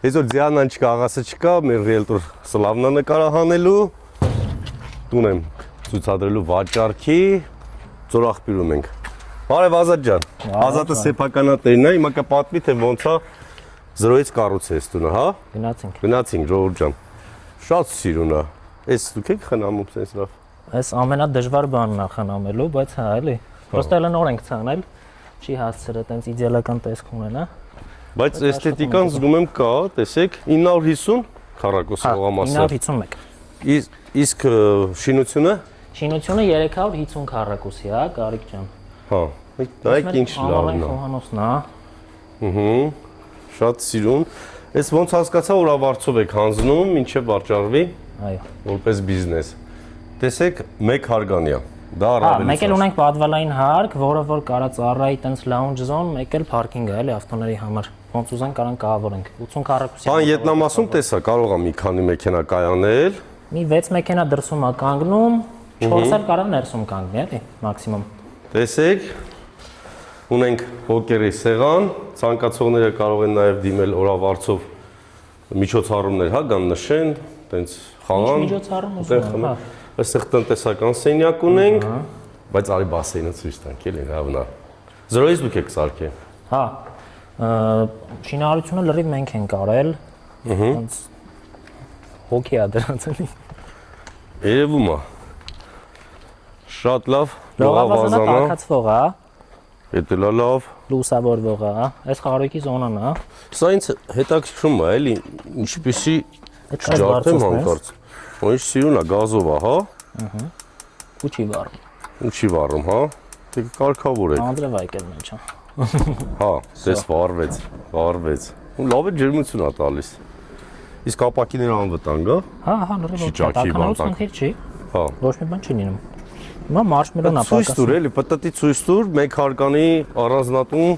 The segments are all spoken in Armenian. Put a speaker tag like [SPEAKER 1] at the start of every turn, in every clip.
[SPEAKER 1] Այսօր Ձիանան չկա, աղասը չկա, մեր ռիելտոր Սլավնա նկարահանելու, տուն եմ ցուցադրելու վաճառքի, ծորախբյուրում ենք։ Բարև Ազատ ջան, Ազատը սեփականատերն է, հիմա կպատմի թե ոնց է 0-ից կառուցես տունը, հա։ Գնացինք ժողովուրդ ջան։ Շատ սիրուն է։ Էս դուք եք խնամում sense լավ։
[SPEAKER 2] Այս ամենադժվար բանն է խնամելու, բայց հա էլի։ Պրոստը էլ նոր ենք ցանել, չի հասցրել այտենց իդեալական տեսք ունենա։
[SPEAKER 1] Բայց էսթետիկան զգում եմ կա, տեսեք, 950 քառակուսի հողամասը։
[SPEAKER 2] 951։
[SPEAKER 1] Իսկ շինությունը։
[SPEAKER 2] Շինությունը 350 քառակուսի է, Գարիկ ջան։
[SPEAKER 1] Հա, նայեք ինչ լավն է։
[SPEAKER 2] Խոհանոցն է։
[SPEAKER 1] Շատ սիրուն։ Այս ոնց հասկացա, որ ավարձով եք հանձնում, ինչեւ վաճառվի։
[SPEAKER 2] Այո։
[SPEAKER 1] Որպես բիզնես։ Տեսեք, մեկ հարգանյա։ Դա առավել։
[SPEAKER 2] Մեկ էլ ունենք պատվալային հարկ, որը որ կարա ծառայի տենց lounge zone, մեկ էլ parking է, էլի ավտոների համար։ Ոնց ուզեն կարան կահավորենք։ 80 քառակուսի։
[SPEAKER 1] Բան Վիետնամասում տեսա, կարող է մի քանի մեքենա կայանել։
[SPEAKER 2] Մի 6 մեքենա դրսում է կանգնում, 4 էլ կարա ներսում կանգնի, էլի, մաքսիմում։
[SPEAKER 1] Տեսեք, ունենք հոկերի սեղան, ցանկացողները կարող են նաև դիմել օրավարձով միջոցառումներ, հա, գան նշեն, տենց խաղան։
[SPEAKER 2] Միջոցառում ուզում եմ։
[SPEAKER 1] Այստեղ տնտեսական սենյակ ունենք, բայց արի բասեինը ցույց տանք, էլի լավն է։ 0-ից դուք եք սարքել։
[SPEAKER 2] Հա։ Շինարարությունը լրիվ մենք ենք արել։ Ոնց հոկի է դրանց էլի։
[SPEAKER 1] Երևում է։ Շատ լավ,
[SPEAKER 2] լողավազանը տաքացվող է։
[SPEAKER 1] Դա լավ։
[SPEAKER 2] Լուսավորվող է։ Այս խարույկի զոնան է։
[SPEAKER 1] Սա ինձ հետաքրքրում է, էլի, ինչպեսի ջարդեմ հանկարծ։ Ինչ սիրուն է, գազով է, հա։
[SPEAKER 2] Ու չի վառում։
[SPEAKER 1] Ու չի վառում, հա։ Դե կարգավոր է։
[SPEAKER 2] Անդրև եկել մեջ է։
[SPEAKER 1] Հա, դες վառվեց։ Ու լավ է ջերմություն է տալիս։ Իսկ ապակիները անվտանգ է։
[SPEAKER 2] Հա, լրիվ տականալուց խնդիր չի։
[SPEAKER 1] Հա։
[SPEAKER 2] Ոչ մի բան չի լինում։ Հիմա մարշմելոն է
[SPEAKER 1] Ցույց տուր, էլի, պտտի ցույց տուր, մեկ հարկանի առանձնատուն։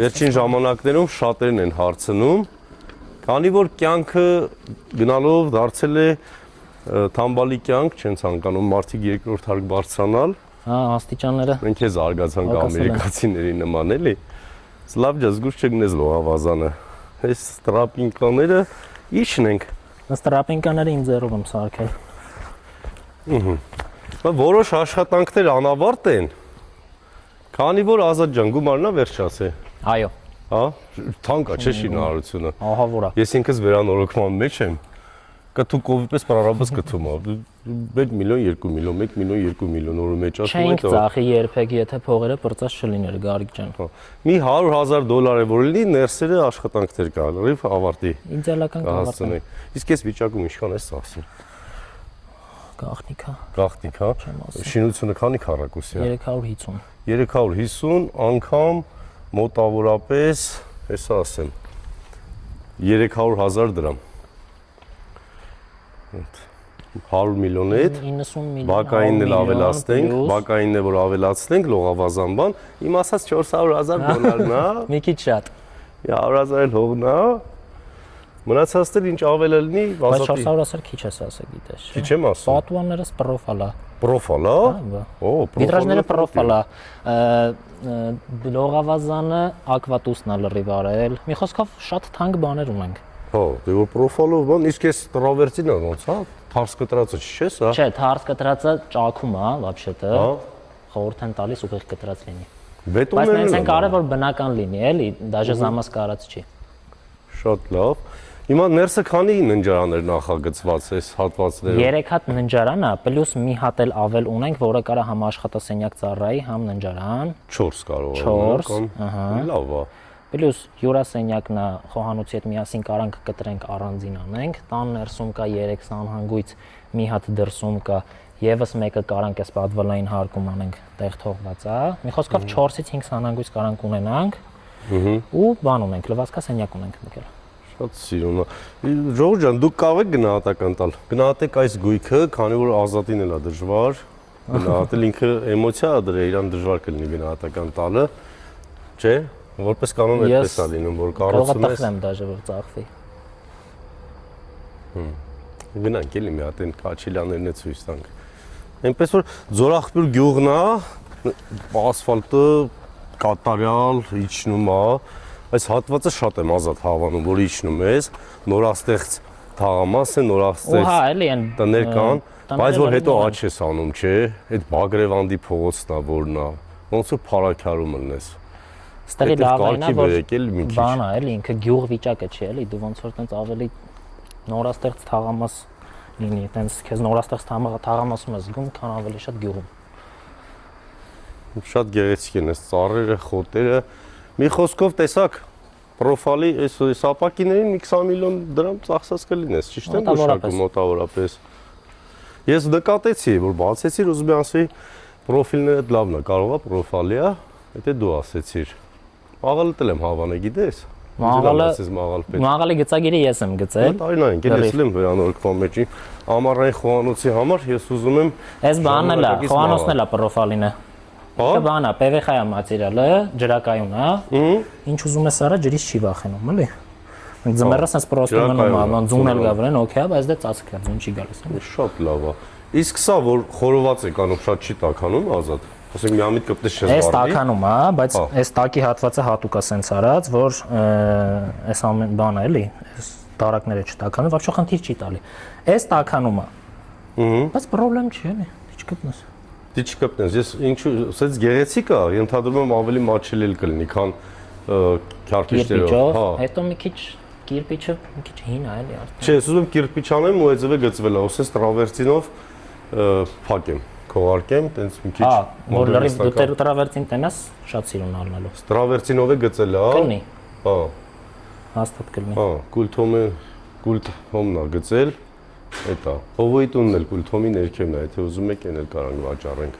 [SPEAKER 1] Վերջին ժամանակներում շատերն են հարցնում, քանի որ կյանքը գնալով դարձել է թամբալի կյանք, չեն ցանկանում մարդիկ երկրորդ հարկ բարձրանալ։
[SPEAKER 2] Հա, աստիճանները։
[SPEAKER 1] Մենք է զարգացանք ամերիկացիների նման, էլի։ Լավ ջա, զգուշ չգնես լողավազանը։ Այս տրապինկաները ի՞նչն ենք։
[SPEAKER 2] Այս տրապինկաները իմ ձեռով եմ սարքել։
[SPEAKER 1] Որոշ աշխատանքներ անավարտ են, քանի որ Ազատ ջան գումարն է վերջացե։
[SPEAKER 2] Այո։
[SPEAKER 1] Հա, թանկ է չէ շինարարությունը։
[SPEAKER 2] Ահա որ է։
[SPEAKER 1] Ես ինքս վերանորոգման մեջ եմ։ Կթուկովի պես պարարաբս կթում է։ 1 միլիոն, 2 միլիոն, 1 միլիոն, 2 միլիոն օրը մեջ ասում
[SPEAKER 2] Չենք ծախի երբեք, եթե փողերը պրծած չլիներ, Գարիկ ջան։
[SPEAKER 1] Մի $100,000 է որ լինի, ներսերը աշխատանքներ կա, լրիվ ավարտի։
[SPEAKER 2] Իդեալական կավարտի։
[SPEAKER 1] Իսկ այս վիճակում ինչքան է ծախսում։
[SPEAKER 2] Գաղտնիք,
[SPEAKER 1] հա։ Շինությունը քանի քառակուսի է։
[SPEAKER 2] 350։
[SPEAKER 1] 350 անգամ մոտավորապես, հեսա ասեմ, 300,000 դրամ։ 100 միլիոնի հետ,
[SPEAKER 2] 90 միլիոն,
[SPEAKER 1] բակայինն էլ ավելացնենք, բակայինն է որ ավելացնենք, լողավազան բան, իմ ասած $400,000 նա։
[SPEAKER 2] Մի քիչ շատ։
[SPEAKER 1] 100,000 էլ հողն է։ Մնացածն ինչ ավել լինի,
[SPEAKER 2] բայց 400,000 քիչ ես ասա գիտես։
[SPEAKER 1] Քիչ եմ ասում։
[SPEAKER 2] Պատուաններս պրոֆալ է։
[SPEAKER 1] Պրոֆալ է։ Օ,
[SPEAKER 2] վիտրաժները պրոֆալ է։ Լողավազանը ակվատուսն է լրիվ արել։ Մի խոսքով շատ թանկ բաներ ունենք։
[SPEAKER 1] Հա, դե որ պրոֆալով բան, իսկ այս տրավերտին է ոնց, հա, թարս կտրածը չի, սա։
[SPEAKER 2] Չէ, թարս կտրածը ճաքում է, вообще-то։ Խորհուրդ են տալիս ուղիղ կտրած լինի։
[SPEAKER 1] Բետոններն
[SPEAKER 2] են։ Բայց մենք կարևոր որ բնական լինի, էլի, դաժե զամաս կարած չի։
[SPEAKER 1] Շատ լավ։ Հիմա ներսը քանի ննջարաններ նախագծված է հատվածներում։
[SPEAKER 2] 3 հատ ննջարան է, պլյուս մի հատ էլ ավել ունենք, որը կարա համ աշխատասենյակ ծառայի, համ ննջարան։
[SPEAKER 1] 4 կարող է։
[SPEAKER 2] 4, ահա։
[SPEAKER 1] Լավ է։
[SPEAKER 2] Պլյուս հյուրասենյակն է, խոհանոցի հետ միասին կարանք կտրենք առանձին անենք, տան ներսում կա 3 սանհանգույց, մի հատ դրսում կա, եւս մեկը կարանք էս պատվալային հարկում անենք, տեղ թողված է։ Մի խոսքով 4-ից 5 սանհանգույց կարանք ունենանք։ Ու բան ունենք, լվացքասենյակ ունենք մեկել։
[SPEAKER 1] Շատ սիրուն է։ Ժողովուրդ ջան, դուք կարող եք գնահատական տալ։ Գնահատեք այս գույքը, քանի որ Ազատին էլ է դժվար։ Գնահատել ինքը էմոցիա է դրա, իրան դժվար կլինի գնահատական տալը։ Չէ՞։ Որպես կանոն այդպես է լինում, որ կառուցում ես։
[SPEAKER 2] Կարող եմ դաժե որ ծախվի։
[SPEAKER 1] Գնանք էլի մի հատ այն Քաչիլյաներն է ցույց տանք։ Այնպես որ Ձորախբյուր գյուղն է, ասֆալտը կատարյալ իջնում է, Այս հատվածը շատ եմ ազատ հավանում, որ իջնում ես, նորաստեղծ թաղամաս է,
[SPEAKER 2] Ու
[SPEAKER 1] նորաստեղծ
[SPEAKER 2] հա, էլի են
[SPEAKER 1] տներ կան,
[SPEAKER 2] տները
[SPEAKER 1] բայց որ
[SPEAKER 2] լրիվ
[SPEAKER 1] հետո
[SPEAKER 2] նոր են։
[SPEAKER 1] աչ ես անում, չէ, այդ Բագրևանդի փողոցն է, որն է, ոնց որ փարաքարում լնես։
[SPEAKER 2] Ստեղի
[SPEAKER 1] Հետո
[SPEAKER 2] լավն է,
[SPEAKER 1] կարգի
[SPEAKER 2] որ
[SPEAKER 1] բերեք էլ մի քիչ։
[SPEAKER 2] բան է, էլի ինքը գյուղ վիճակը չի, էլի դու ոնց որ տենց ավելի նորաստեղծ թաղամաս լինի, տենց քեզ նորաստեղծ թաղամասում ես զգում, քան ավելի շատ գյուղում։
[SPEAKER 1] Շատ գեղեցիկ են այս ծառերը, խոտերը։ Մի խոսքով տեսակ պրոֆայլի այս ապակիներին մի 20 միլիոն դրամ ծախսած կլինես, ճիշտ եմ գուշակում մոտավորապես։ Ես նկատեցի, որ բացեցիր, ուզում եմ ասի, պրոֆիլները լավն է, կարող է պրոֆայլի է, եթե դու ասեցիր։ Մաղալը տել եմ հավանը, գիտես։
[SPEAKER 2] Մաղալի գծագիրը ես եմ գծել։
[SPEAKER 1] Տարին ես էլ եմ վերանորոգման մեջ ամառային խոհանոցի համար, ես ուզում եմ
[SPEAKER 2] Այս բանն էլ է, խոհանոցն էլ է պրոֆայլինը։ Դա բանա, PVХ-ը մատերիալը, ջրակայուն է։ Ինչ ուզում ես արա, ջրից չի վախենում, էլի։ Ձմեռը sense պրոստը մնում է, ձուն էլ գա վրան, օքեյ, բայց դա ծածկ է, ձուն չի գալիս։
[SPEAKER 1] Շատ լավ է։ Իսկ սա որ խորոված է կանում, շատ չի տաքանում, ազատ։ Ասենք մի ամիտ կպտես չես
[SPEAKER 2] Այս
[SPEAKER 1] վարդի։
[SPEAKER 2] տաքանում է, բայց այս տակի հատվածը հատուկ է sense արած, որ այս ամեն բանը էլի, այս տարակները չտաքանում, ոչ խնդիր չի տալի։ Այս տաքանում է։ Բայց խնդրեմ չի, էլի, դիչ կպնես։
[SPEAKER 1] Դի չկպնես, ես ինչու, ասած գեղեցիկ է, ենթադրում եմ ավելի մաչելի էլ կլինի, քան քարպիչներով, հա։
[SPEAKER 2] Հետո մի քիչ կիրպիչը մի քիչ հին է, էլի արդեն։
[SPEAKER 1] Չէ, ես ուզում եմ կիրպիչ անեմ ու այդպես գծվել է, ասես տրավերտինով փակեմ, քողարկեմ, տենց մի քիչ։
[SPEAKER 2] Հա, որ լրիվ դու տրավերտին տենաս, շատ սիրուն առնելու։
[SPEAKER 1] Տրավերտինով է գծել, հա։
[SPEAKER 2] Կլինի։
[SPEAKER 1] Հա։
[SPEAKER 2] Հաստատ կլինի։
[SPEAKER 1] Հա, կուլթոմն է գծել։ Էտա, Հովոյի տունն էլ կուլթոմի ներքևն է, եթե ուզում եք են էլ կարանք վաճառենք։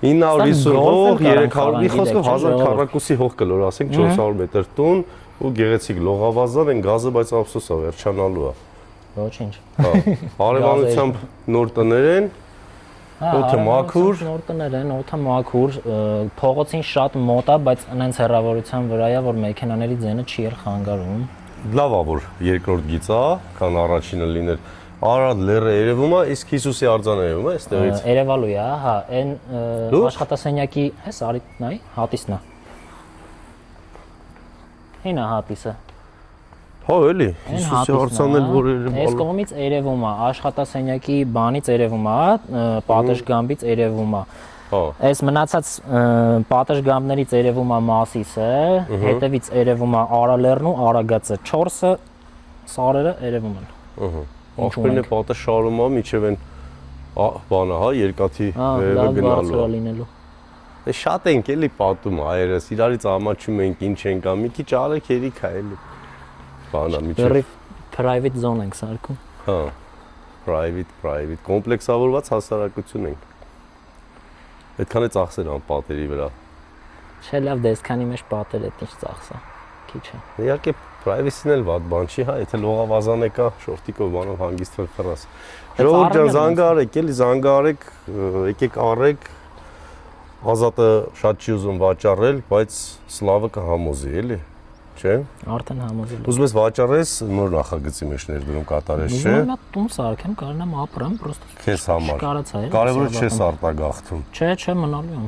[SPEAKER 1] 950 հող, 300, մի խոսքով 1000 քառակուսի հող կլոր, ասենք 400 մետր տուն ու գեղեցիկ լողավազան են գազը, բայց ափսոս է, վերջանալու է։
[SPEAKER 2] Ոչինչ։
[SPEAKER 1] Հա, արևանությամբ նոր տներ են, օդը մաքուր,
[SPEAKER 2] նոր տներ են, օդը մաքուր, փողոցին շատ մոտ է, բայց այնց հեռավորության վրա է, որ մեքենաների ձենը չի խանգարում։
[SPEAKER 1] լավ է որ երկրորդ գիծ է, քան առաջինը լիներ։ Արադ լեռը երևում է, իսկ Հիսուսի արձանը երևում է այստեղից։
[SPEAKER 2] Երևալու է, հա, այն աշխատասենյակի, հես արի, նայ, հատիսն է։ Հինա հատիսը։
[SPEAKER 1] Հա, էլի, Հիսուսի արձանն էլ որ երևալու։
[SPEAKER 2] Այս կողմից երևում է, աշխատասենյակի բանից երևում է, պատշգամբից երևում է։
[SPEAKER 1] Հա։
[SPEAKER 2] Այս մնացած պատշգամբներից երևում է Մասիսը, հետևից երևում է Արալեռն ու Արագածը, 4-ը սարերը երևում են։
[SPEAKER 1] Ահա։ Աղբերն է պատը շարում է, միջև են բանը, հա, երկաթի վերևը գնալու։ Է շատ ենք էլի պատում հայերս, իրարից ամաչում ենք, ինչ ենք ա, մի քիչ արեք երիք է էլի։ Բանա միջև։
[SPEAKER 2] Private zone ենք սարքում։
[SPEAKER 1] Հա։ Private, կոմպլեքսավորված հասարակություն ենք։ Այդքան է ծախսեր ան պատերի վրա։
[SPEAKER 2] Չէ, լավ, դες քանի մեջ պատեր այդ ինչ ծախսա։ Քիչ է։
[SPEAKER 1] Իհարկե privacy-ն էլ վատ բան չի, հա, եթե լողավազան է կա, շորտիկով բանով հանգիստ ֆրաս։ Ժողովուրդ ջան, զանգարեք, էլի զանգարեք, եկեք առեք։ Ազատը շատ չի ուզում վաճառել, բայց Սլավը կհամոզի, էլի։ Չէ։
[SPEAKER 2] Արդեն համոզել։
[SPEAKER 1] Ուզում ես վաճառես, նոր նախագծի մեջ ներդրում կատարես, չէ։
[SPEAKER 2] Ուզում եմ տուն սարքեմ, կարողանամ ապրեմ, պրոստը։
[SPEAKER 1] Քեզ համար։
[SPEAKER 2] Կարացա է։
[SPEAKER 1] Կարևորը չես արտագաղթում։
[SPEAKER 2] Չէ, մնալու եմ։